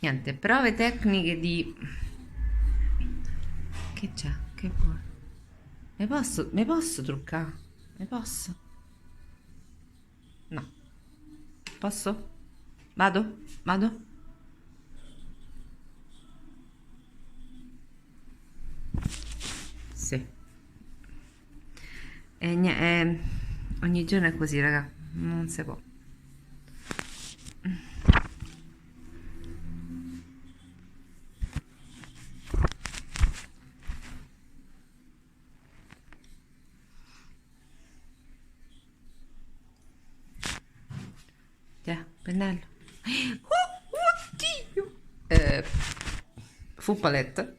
Niente, prove tecniche di... Che c'è? Che vuoi? Mi posso truccare? Mi posso? No. Posso? Vado? Vado? Sì. Ogni giorno è così, raga. Non si può. Pennello. Oddio! Fu palette.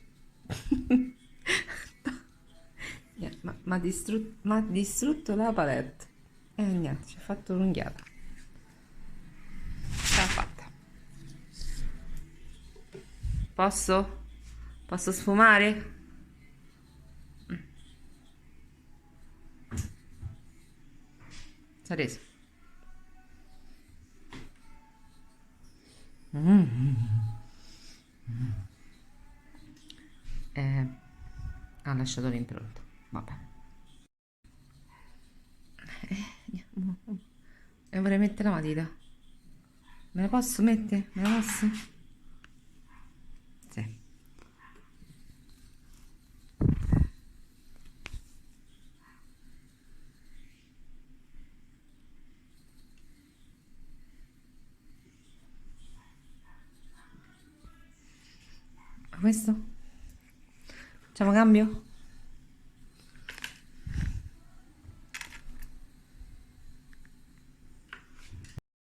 Ma ha distrutto la palette. E niente, ci ha fatto l'unghiata. Ce l'ha fatta. Posso? Posso sfumare? Sarese. Eh, ha lasciato l'impronta. Vabbè. E vorrei mettere la matita. Me la posso mettere? Me la posso? Sì. Questo? Facciamo cambio?